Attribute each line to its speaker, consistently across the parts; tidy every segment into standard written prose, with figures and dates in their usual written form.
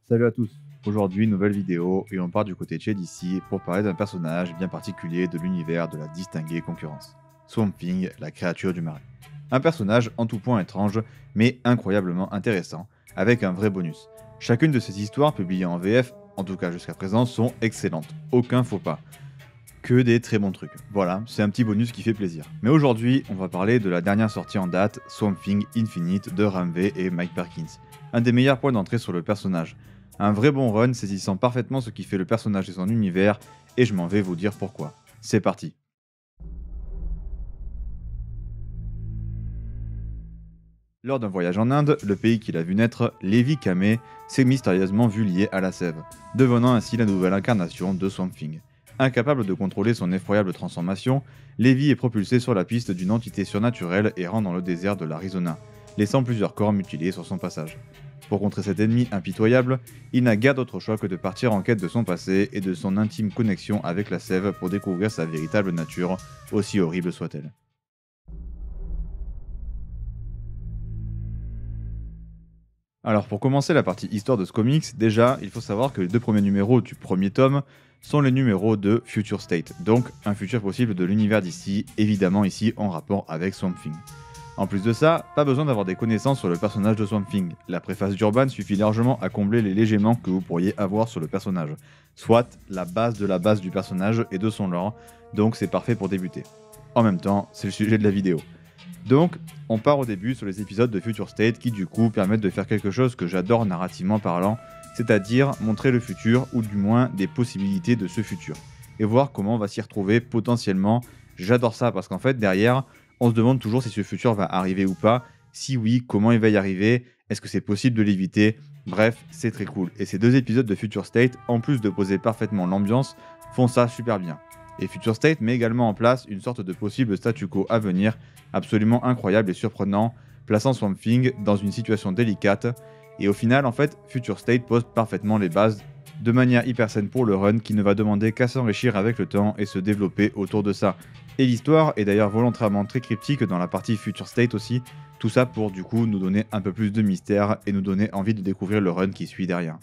Speaker 1: Salut à tous. Aujourd'hui, nouvelle vidéo et on part du côté de chez DC pour parler d'un personnage bien particulier de l'univers de la distinguée concurrence. Swamp Thing, la créature du marais. Un personnage en tout point étrange, mais incroyablement intéressant, avec un vrai bonus. Chacune de ces histoires publiées en VF, en tout cas jusqu'à présent, sont excellentes. Aucun faux pas. Que des très bons trucs. Voilà, c'est un petit bonus qui fait plaisir. Mais aujourd'hui, on va parler de la dernière sortie en date, Swamp Thing Infinite de Ramvé et Mike Perkins. Un des meilleurs points d'entrée sur le personnage. Un vrai bon run saisissant parfaitement ce qui fait le personnage et son univers, et je m'en vais vous dire pourquoi. C'est parti. Lors d'un voyage en Inde, le pays qu'il a vu naître, Levi Kamé, s'est mystérieusement vu lié à la sève, devenant ainsi la nouvelle incarnation de Swamp Thing. Incapable de contrôler son effroyable transformation, Levi est propulsé sur la piste d'une entité surnaturelle errant dans le désert de l'Arizona, laissant plusieurs corps mutilés sur son passage. Pour contrer cet ennemi impitoyable, il n'a guère d'autre choix que de partir en quête de son passé et de son intime connexion avec la sève pour découvrir sa véritable nature, aussi horrible soit-elle. Alors pour commencer la partie histoire de ce comics, déjà il faut savoir que les deux premiers numéros du premier tome sont les numéros de Future State, donc un futur possible de l'univers d'ici, évidemment ici en rapport avec Swamp Thing. En plus de ça, pas besoin d'avoir des connaissances sur le personnage de Swamp Thing, la préface d'Urban suffit largement à combler les légers manques que vous pourriez avoir sur le personnage, soit la base de la base du personnage et de son lore, donc c'est parfait pour débuter. En même temps, c'est le sujet de la vidéo. Donc, on part au début sur les épisodes de Future State qui du coup permettent de faire quelque chose que j'adore narrativement parlant, c'est-à-dire montrer le futur ou du moins des possibilités de ce futur, et voir comment on va s'y retrouver potentiellement. J'adore ça parce qu'en fait derrière, on se demande toujours si ce futur va arriver ou pas, si oui, comment il va y arriver, est-ce que c'est possible de l'éviter, bref, c'est très cool. Et ces deux épisodes de Future State, en plus de poser parfaitement l'ambiance, font ça super bien. Et Future State met également en place une sorte de possible statu quo à venir, absolument incroyable et surprenant, plaçant Swamp Thing dans une situation délicate. Et au final, en fait, Future State pose parfaitement les bases de manière hyper saine pour le run qui ne va demander qu'à s'enrichir avec le temps et se développer autour de ça. Et l'histoire est d'ailleurs volontairement très cryptique dans la partie Future State aussi, tout ça pour du coup nous donner un peu plus de mystère et nous donner envie de découvrir le run qui suit derrière.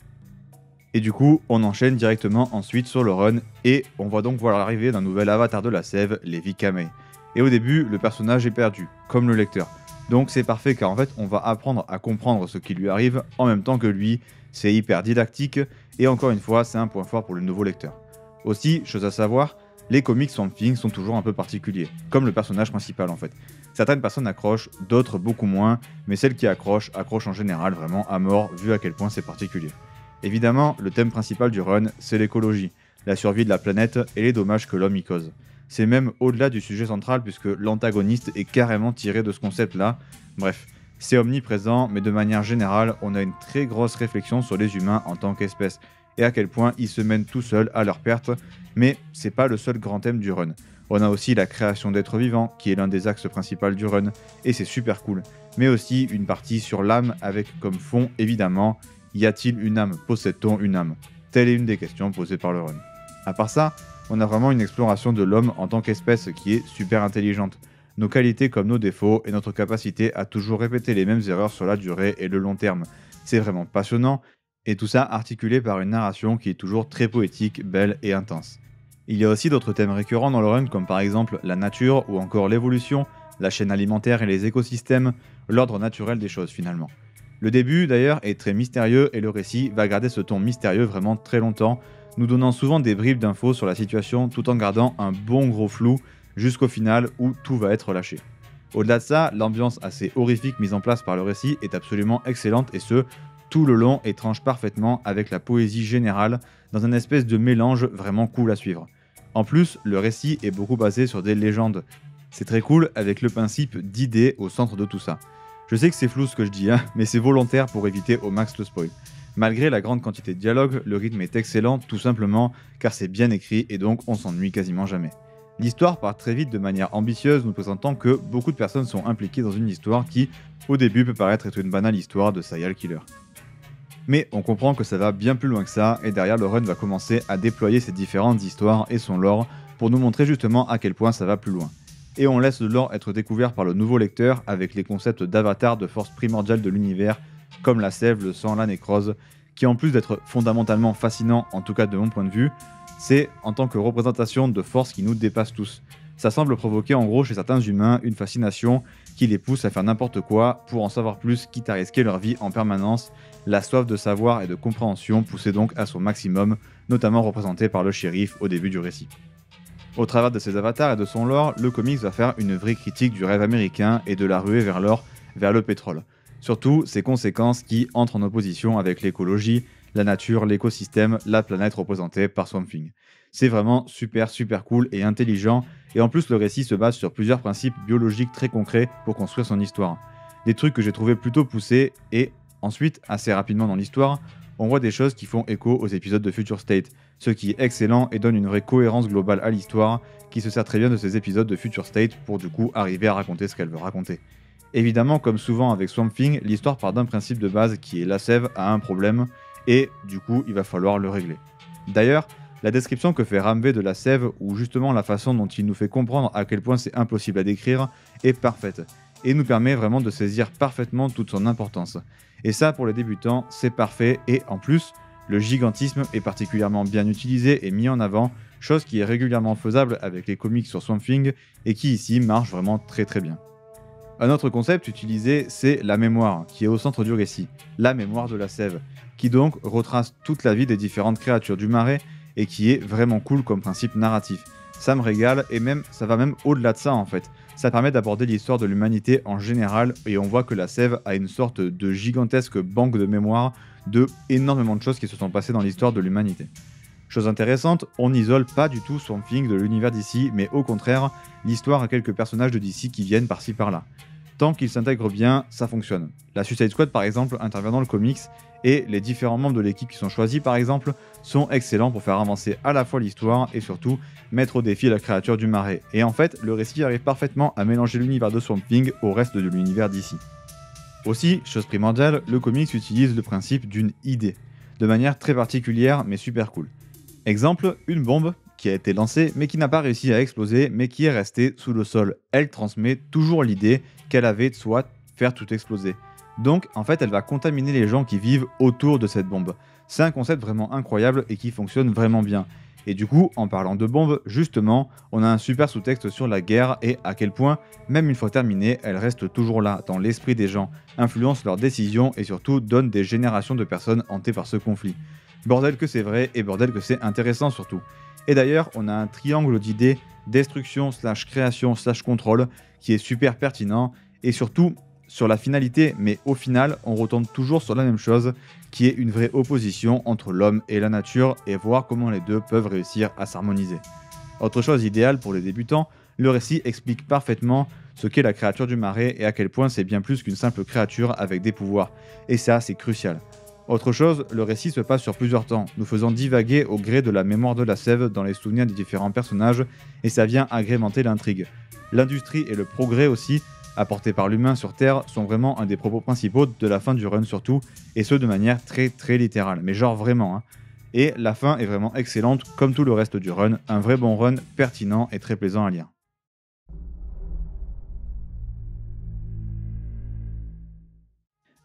Speaker 1: Et du coup, on enchaîne directement ensuite sur le run, et on va donc voir l'arrivée d'un nouvel avatar de la sève, Levi Kamei. Et au début, le personnage est perdu, comme le lecteur. Donc c'est parfait car en fait, on va apprendre à comprendre ce qui lui arrive en même temps que lui, c'est hyper didactique, et encore une fois, c'est un point fort pour le nouveau lecteur. Aussi, chose à savoir, les comics Swamp Thing sont toujours un peu particuliers, comme le personnage principal en fait. Certaines personnes accrochent, d'autres beaucoup moins, mais celles qui accrochent en général vraiment à mort, vu à quel point c'est particulier. Évidemment, le thème principal du run, c'est l'écologie, la survie de la planète et les dommages que l'homme y cause. C'est même au-delà du sujet central puisque l'antagoniste est carrément tiré de ce concept-là. Bref, c'est omniprésent, mais de manière générale, on a une très grosse réflexion sur les humains en tant qu'espèce, et à quel point ils se mènent tout seuls à leur perte, mais c'est pas le seul grand thème du run. On a aussi la création d'êtres vivants, qui est l'un des axes principaux du run, et c'est super cool. Mais aussi une partie sur l'âme avec comme fond, évidemment, y a-t-il une âme? Possède-t-on une âme? Telle est une des questions posées par le run. À part ça, on a vraiment une exploration de l'homme en tant qu'espèce qui est super intelligente. Nos qualités comme nos défauts et notre capacité à toujours répéter les mêmes erreurs sur la durée et le long terme. C'est vraiment passionnant, et tout ça articulé par une narration qui est toujours très poétique, belle et intense. Il y a aussi d'autres thèmes récurrents dans le run comme par exemple la nature ou encore l'évolution, la chaîne alimentaire et les écosystèmes, l'ordre naturel des choses finalement. Le début d'ailleurs est très mystérieux et le récit va garder ce ton mystérieux vraiment très longtemps, nous donnant souvent des bribes d'infos sur la situation tout en gardant un bon gros flou jusqu'au final où tout va être lâché. Au-delà de ça, l'ambiance assez horrifique mise en place par le récit est absolument excellente et ce, tout le long et tranche parfaitement avec la poésie générale dans un espèce de mélange vraiment cool à suivre. En plus, le récit est beaucoup basé sur des légendes. C'est très cool avec le principe d'idées au centre de tout ça. Je sais que c'est flou ce que je dis, mais c'est volontaire pour éviter au max le spoil. Malgré la grande quantité de dialogue, le rythme est excellent tout simplement car c'est bien écrit et donc on s'ennuie quasiment jamais. L'histoire part très vite de manière ambitieuse, nous présentant que beaucoup de personnes sont impliquées dans une histoire qui, au début, peut paraître être une banale histoire de serial killer. Mais on comprend que ça va bien plus loin que ça, et derrière le run va commencer à déployer ses différentes histoires et son lore pour nous montrer justement à quel point ça va plus loin. Et on laisse le lore être découvert par le nouveau lecteur avec les concepts d'avatar de force primordiale de l'univers, comme la sève, le sang, la nécrose, qui en plus d'être fondamentalement fascinant, en tout cas de mon point de vue, c'est en tant que représentation de forces qui nous dépassent tous. Ça semble provoquer en gros chez certains humains une fascination qui les pousse à faire n'importe quoi pour en savoir plus, quitte à risquer leur vie en permanence. La soif de savoir et de compréhension poussée donc à son maximum, notamment représentée par le shérif au début du récit. Au travers de ses avatars et de son lore, le comics va faire une vraie critique du rêve américain et de la ruée vers l'or, vers le pétrole. Surtout ses conséquences qui entrent en opposition avec l'écologie, la nature, l'écosystème, la planète représentée par Swamp Thing. C'est vraiment super cool et intelligent, et en plus le récit se base sur plusieurs principes biologiques très concrets pour construire son histoire. Des trucs que j'ai trouvé plutôt poussés, et ensuite, assez rapidement dans l'histoire, on voit des choses qui font écho aux épisodes de Future State, ce qui est excellent et donne une vraie cohérence globale à l'histoire, qui se sert très bien de ces épisodes de Future State pour du coup arriver à raconter ce qu'elle veut raconter. Évidemment, comme souvent avec Swamp Thing, l'histoire part d'un principe de base qui est la sève a un problème, et du coup il va falloir le régler. D'ailleurs, la description que fait Ramvé de la sève, ou justement la façon dont il nous fait comprendre à quel point c'est impossible à décrire, est parfaite, et nous permet vraiment de saisir parfaitement toute son importance. Et ça, pour les débutants, c'est parfait, et en plus, le gigantisme est particulièrement bien utilisé et mis en avant, chose qui est régulièrement faisable avec les comics sur Swamp Thing, et qui ici marche vraiment très bien. Un autre concept utilisé, c'est la mémoire, qui est au centre du récit, la mémoire de la sève, qui donc retrace toute la vie des différentes créatures du marais, et qui est vraiment cool comme principe narratif. Ça me régale, et même ça va même au-delà de ça en fait. Ça permet d'aborder l'histoire de l'humanité en général, et on voit que la sève a une sorte de gigantesque banque de mémoire de énormément de choses qui se sont passées dans l'histoire de l'humanité. Chose intéressante, on n'isole pas du tout Swamp Thing de l'univers d'ici, mais au contraire, l'histoire a quelques personnages de DC qui viennent par-ci par-là. Tant qu'ils s'intègrent bien, ça fonctionne. La Suicide Squad par exemple intervient dans le comics, et les différents membres de l'équipe qui sont choisis par exemple sont excellents pour faire avancer à la fois l'histoire et surtout mettre au défi la créature du marais. Et en fait, le récit arrive parfaitement à mélanger l'univers de Swamp Thing au reste de l'univers d'ici. Aussi, chose primordiale, le comics utilise le principe d'une idée, de manière très particulière mais super cool. Exemple, une bombe qui a été lancée mais qui n'a pas réussi à exploser mais qui est restée sous le sol. Elle transmet toujours l'idée qu'elle avait de soit faire tout exploser. Donc en fait elle va contaminer les gens qui vivent autour de cette bombe. C'est un concept vraiment incroyable et qui fonctionne vraiment bien. Et du coup, en parlant de bombes, justement, on a un super sous-texte sur la guerre et à quel point, même une fois terminée, elle reste toujours là, dans l'esprit des gens, influence leurs décisions et surtout donne des générations de personnes hantées par ce conflit. Bordel que c'est vrai et bordel que c'est intéressant surtout. Et d'ailleurs, on a un triangle d'idées, destruction / création / contrôle, qui est super pertinent et surtout sur la finalité, mais au final, on retombe toujours sur la même chose, qui est une vraie opposition entre l'homme et la nature, et voir comment les deux peuvent réussir à s'harmoniser. Autre chose idéale pour les débutants, le récit explique parfaitement ce qu'est la créature du marais et à quel point c'est bien plus qu'une simple créature avec des pouvoirs, et ça c'est crucial. Autre chose, le récit se passe sur plusieurs temps, nous faisant divaguer au gré de la mémoire de la sève dans les souvenirs des différents personnages, et ça vient agrémenter l'intrigue. L'industrie et le progrès aussi, apportés par l'humain sur Terre, sont vraiment un des propos principaux de la fin du run surtout, et ce de manière très littérale, mais genre vraiment. Et la fin est vraiment excellente, comme tout le reste du run, un vrai bon run, pertinent et très plaisant à lire.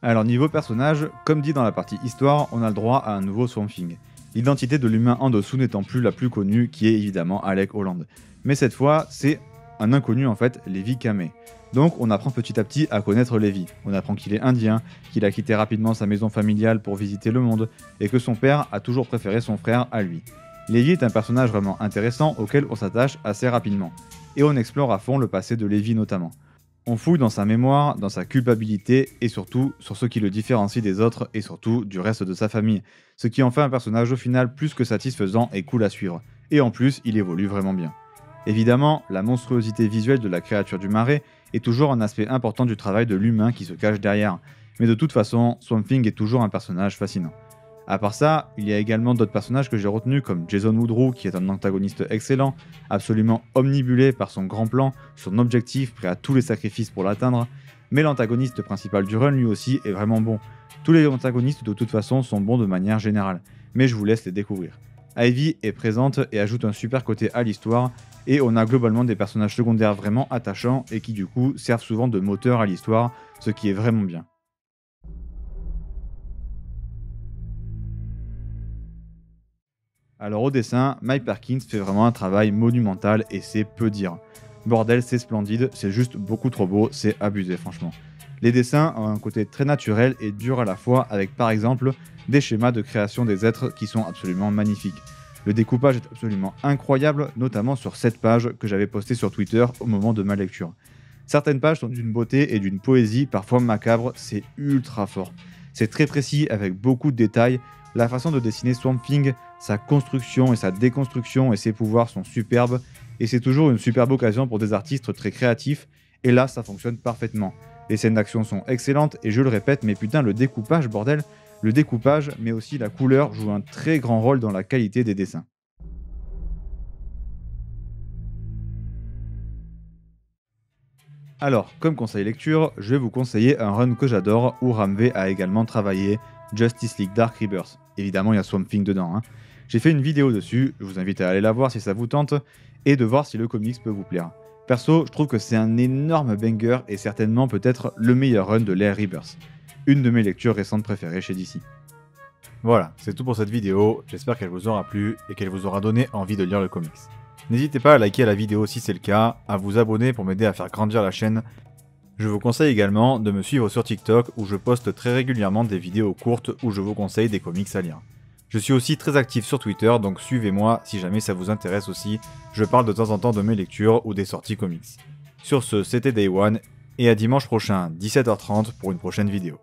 Speaker 1: Alors niveau personnage, comme dit dans la partie histoire, on a le droit à un nouveau Swamp Thing. L'identité de l'humain en dessous n'étant plus la plus connue, qui est évidemment Alec Holland. Mais cette fois, c'est un inconnu en fait, Levi Kamei. Donc on apprend petit à petit à connaître Levi. On apprend qu'il est indien, qu'il a quitté rapidement sa maison familiale pour visiter le monde, et que son père a toujours préféré son frère à lui. Levi est un personnage vraiment intéressant auquel on s'attache assez rapidement, et on explore à fond le passé de Levi notamment. On fouille dans sa mémoire, dans sa culpabilité, et surtout sur ce qui le différencie des autres, et surtout du reste de sa famille, ce qui en fait un personnage au final plus que satisfaisant et cool à suivre, et en plus il évolue vraiment bien. Évidemment, la monstruosité visuelle de la créature du marais est toujours un aspect important du travail de l'humain qui se cache derrière, mais de toute façon, Swamp Thing est toujours un personnage fascinant. À part ça, il y a également d'autres personnages que j'ai retenus comme Jason Woodrue qui est un antagoniste excellent, absolument omnibulé par son grand plan, son objectif prêt à tous les sacrifices pour l'atteindre, mais l'antagoniste principal du run lui aussi est vraiment bon. Tous les antagonistes de toute façon sont bons de manière générale, mais je vous laisse les découvrir. Ivy est présente et ajoute un super côté à l'histoire, et on a globalement des personnages secondaires vraiment attachants et qui du coup servent souvent de moteur à l'histoire, ce qui est vraiment bien. Alors au dessin, Mike Perkins fait vraiment un travail monumental et c'est peu dire. Bordel, c'est splendide, c'est juste beaucoup trop beau, c'est abusé franchement. Les dessins ont un côté très naturel et dur à la fois avec par exemple des schémas de création des êtres qui sont absolument magnifiques. Le découpage est absolument incroyable, notamment sur cette page que j'avais postée sur Twitter au moment de ma lecture. Certaines pages sont d'une beauté et d'une poésie parfois macabre, c'est ultra fort. C'est très précis avec beaucoup de détails. La façon de dessiner Swamp Thing, sa construction et sa déconstruction et ses pouvoirs sont superbes. Et c'est toujours une superbe occasion pour des artistes très créatifs. Et là, ça fonctionne parfaitement. Les scènes d'action sont excellentes et je le répète, mais putain, le découpage, bordel, le découpage, mais aussi la couleur jouent un très grand rôle dans la qualité des dessins. Alors, comme conseil lecture, je vais vous conseiller un run que j'adore où Ramvé a également travaillé, Justice League Dark Rebirth. Évidemment, il y a Swamp Thing dedans. J'ai fait une vidéo dessus, je vous invite à aller la voir si ça vous tente, et de voir si le comics peut vous plaire. Perso, je trouve que c'est un énorme banger et certainement peut-être le meilleur run de l'ère Rebirth. Une de mes lectures récentes préférées chez DC. Voilà, c'est tout pour cette vidéo, j'espère qu'elle vous aura plu et qu'elle vous aura donné envie de lire le comics. N'hésitez pas à liker la vidéo si c'est le cas, à vous abonner pour m'aider à faire grandir la chaîne. Je vous conseille également de me suivre sur TikTok où je poste très régulièrement des vidéos courtes où je vous conseille des comics à lire. Je suis aussi très actif sur Twitter, donc suivez-moi si jamais ça vous intéresse aussi. Je parle de temps en temps de mes lectures ou des sorties comics. Sur ce, c'était Day One, et à dimanche prochain, 17h30 pour une prochaine vidéo.